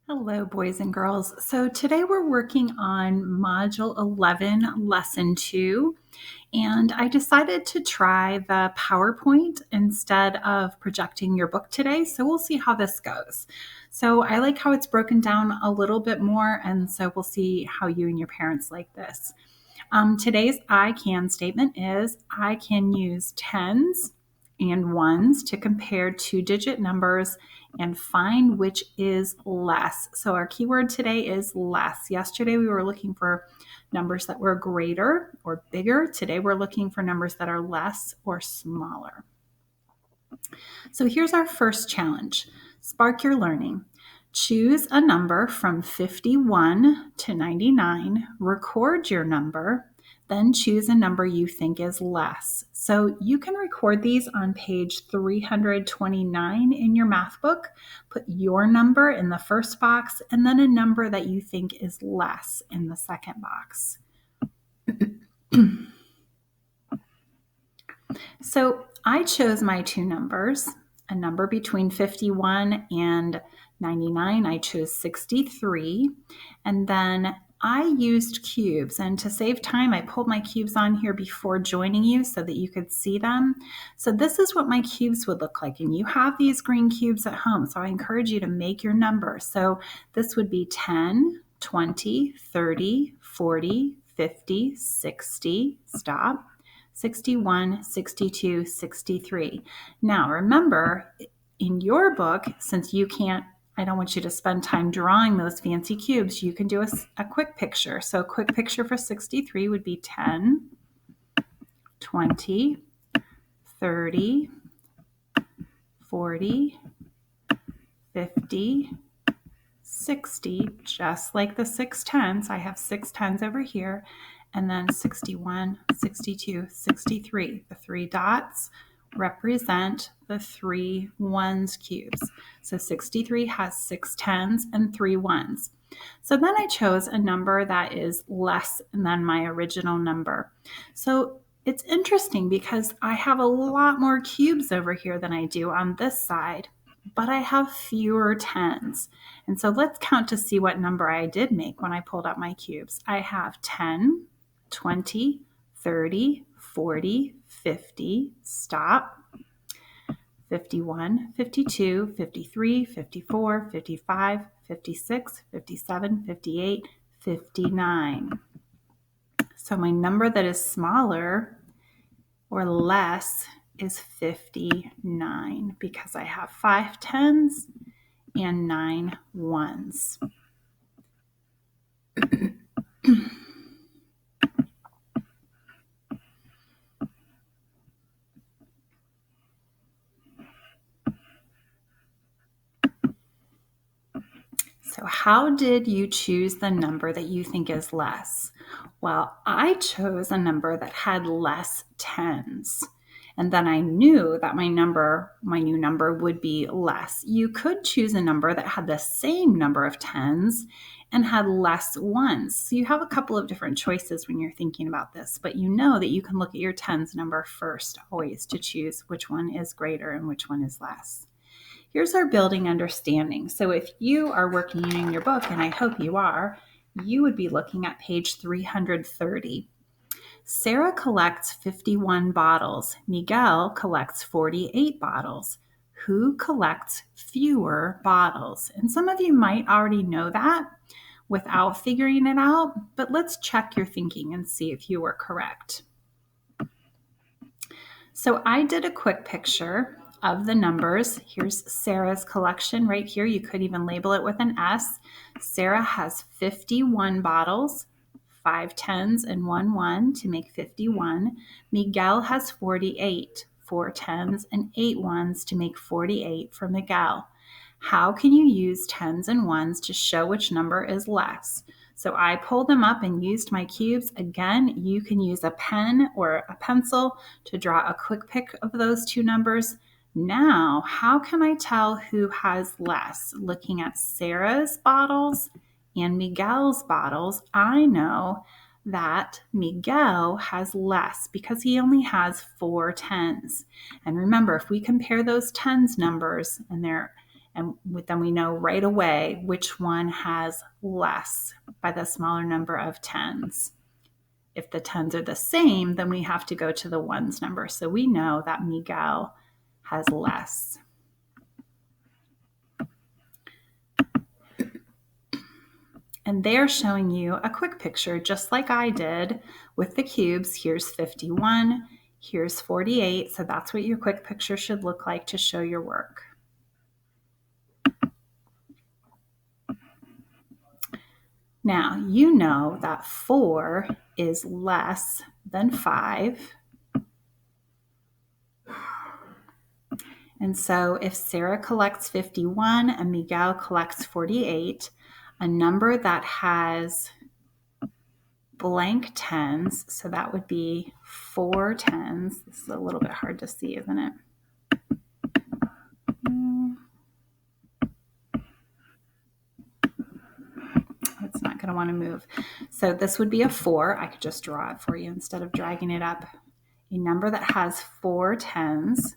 Hello, boys and girls. So today we're working on Module 11, Lesson 2, and I decided to try the PowerPoint instead of projecting your book today, so we'll see how this goes. So I like how it's broken down a little bit more, and so we'll see how you and your parents like this. Today's I can statement is I can use tens and ones to compare two-digit numbers and find which is less. So our keyword today is less. Yesterday we were looking for numbers that were greater or bigger. Today we're looking for numbers that are less or smaller. So here's our first challenge. Spark your learning. Choose a number from 51 to 99, record your number, then choose a number you think is less. So you can record these on page 329 in your math book. Put your number in the first box and then a number that you think is less in the second box. So I chose my two numbers, a number between 51 and 99. I chose 63. And then I used cubes. And to save time, I pulled my cubes on here before joining you so that you could see them. So this is what my cubes would look like. And you have these green cubes at home. So I encourage you to make your number. So this would be 10, 20, 30, 40, 50, 60, stop. 61, 62, 63. Now remember, in your book, since you can't, I don't want you to spend time drawing those fancy cubes, you can do a quick picture. So a quick picture for 63 would be 10, 20, 30, 40, 50, 60, just like the 6 tens. I have 6 tens over here. And then 61, 62, 63. The 3 dots represent the 3 ones cubes. So 63 has 6 tens and 3 ones. So then I chose a number that is less than my original number. So it's interesting because I have a lot more cubes over here than I do on this side, but I have fewer tens. And so let's count to see what number I did make when I pulled out my cubes. I have 10, 20, 30, 40, 50, stop, 51, 52, 53, 54, 55, 56, 57, 58, 59. So my number that is smaller or less is 59 because I have 5 tens and 9 ones. So how did you choose the number that you think is less? Well, I chose a number that had less tens. And then I knew that my new number would be less. You could choose a number that had the same number of tens and had less ones. So you have a couple of different choices when you're thinking about this, but you know that you can look at your tens number first always to choose which one is greater and which one is less. Here's our building understanding. So if you are working in your book, and I hope you are, you would be looking at page 330. Sarah collects 51 bottles. Miguel collects 48 bottles. Who collects fewer bottles? And some of you might already know that without figuring it out, but let's check your thinking and see if you were correct. So I did a quick picture of the numbers. Here's Sarah's collection right here. You could even label it with an S. Sarah has 51 bottles, 5 tens and 1 1 to make 51. Miguel has 48, 4 tens and 8 ones to make 48 for Miguel. How can you use tens and ones to show which number is less? So I pulled them up and used my cubes. Again, you can use a pen or a pencil to draw a quick pic of those two numbers. Now, how can I tell who has less? Looking at Sarah's bottles and Miguel's bottles, I know that Miguel has less because he only has 4 tens. And remember, if we compare those tens numbers and And then we know right away which one has less by the smaller number of tens. If the tens are the same, then we have to go to the ones number. So we know that Miguel has less. And they're showing you a quick picture, just like I did with the cubes. Here's 51, here's 48. So that's what your quick picture should look like to show your work. Now, you know that 4 is less than 5. And so if Sarah collects 51 and Miguel collects 48, a number that has blank tens, so that would be 4 tens. This is a little bit hard to see, isn't it? It's not going to want to move. So this would be a 4. I could just draw it for you instead of dragging it up. A number that has 4 tens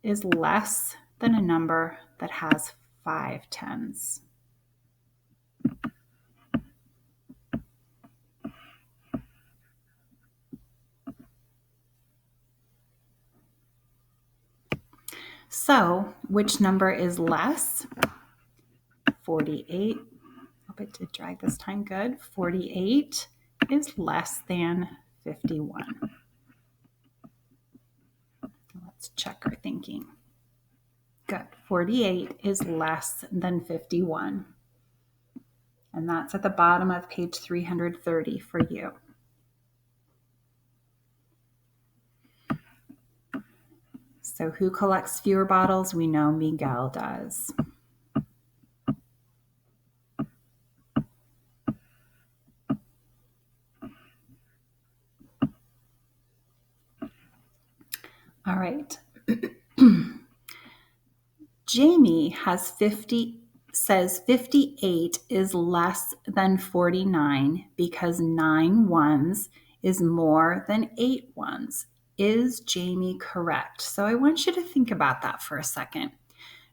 is less than a number that has 5 tens. So which number is less? 48. Hope it did drag this time. Good. 48 is less than 51. Let's check our thinking. Good. 48 is less than 51. And that's at the bottom of page 330 for you. So who collects fewer bottles? We know Miguel does. All right. Jamie says 58 is less than 49 because 9 ones is more than 8 ones. Is Jamie correct? So I want you to think about that for a second.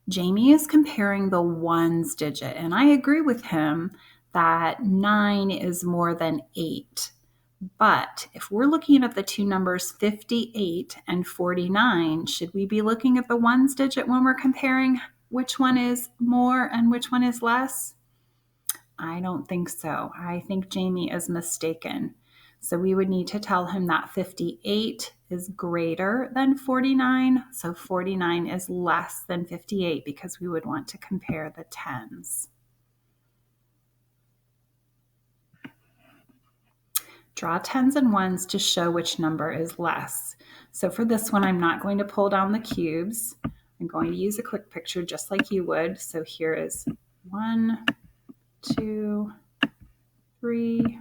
Jamie is comparing the ones digit, and I agree with him that 9 is more than 8. But if we're looking at the two numbers 58 and 49, should we be looking at the ones digit when we're comparing which one is more and which one is less? I don't think so. I think Jamie is mistaken. So we would need to tell him that 58 is greater than 49. So 49 is less than 58 because we would want to compare the tens. Draw tens and ones to show which number is less. So for this one, I'm not going to pull down the cubes. I'm going to use a quick picture just like you would. So here is 1, 2, 3,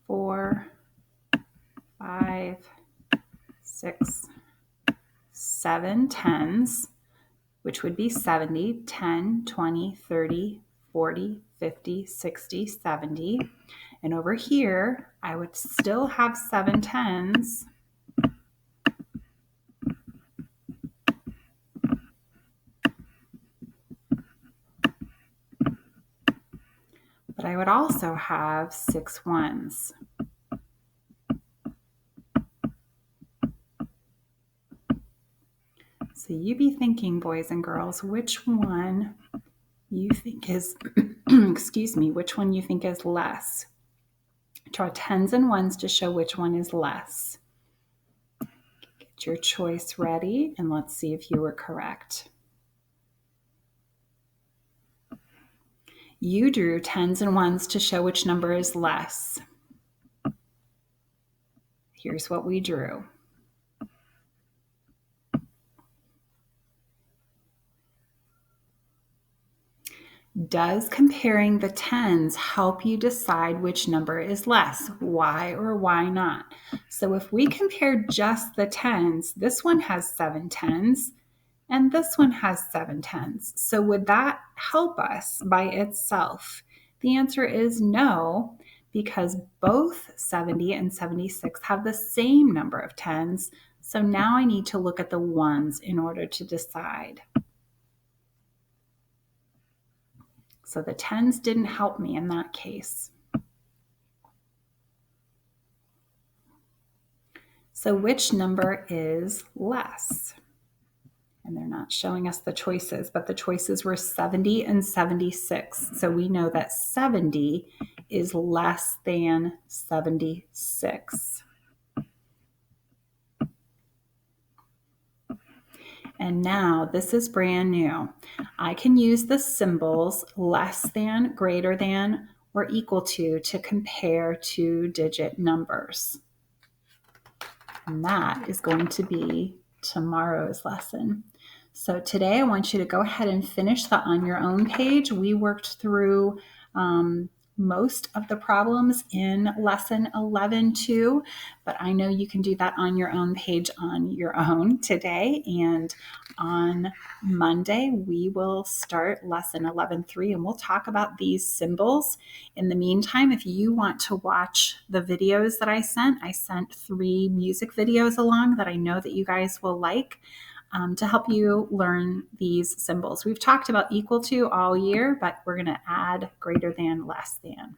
4, 5, 6, 7 tens, which would be 70, 10, 20, 30, 40, 50, 60, 70. And over here, I would still have 7 tens. But I would also have 6 ones. So you be thinking, boys and girls, which one you think is, excuse me, which one you think is less. Draw tens and ones to show which one is less. Get your choice ready, and let's see if you were correct. You drew tens and ones to show which number is less. Here's what we drew. Does comparing the tens help you decide which number is less? Why or why not? So if we compare just the tens, this one has 7 tens and this one has 7 tens. So would that help us by itself? The answer is no, because both 70 and 76 have the same number of tens. So now I need to look at the ones in order to decide. So the tens didn't help me in that case. So which number is less? And they're not showing us the choices, but the choices were 70 and 76. So we know that 70 is less than 76. And now this is brand new. I can use the symbols less than, greater than, or equal to compare two-digit numbers. And that is going to be tomorrow's lesson. So today I want you to go ahead and finish the on your own page. We worked through most of the problems in lesson 11 too, but I know you can do that on your own page on your own today. And on Monday, we will start lesson 11.3 and we'll talk about these symbols. In the meantime, if you want to watch the videos that I sent 3 music videos along that I know that you guys will like. To help you learn these symbols. We've talked about equal to all year, but we're going to add greater than, less than.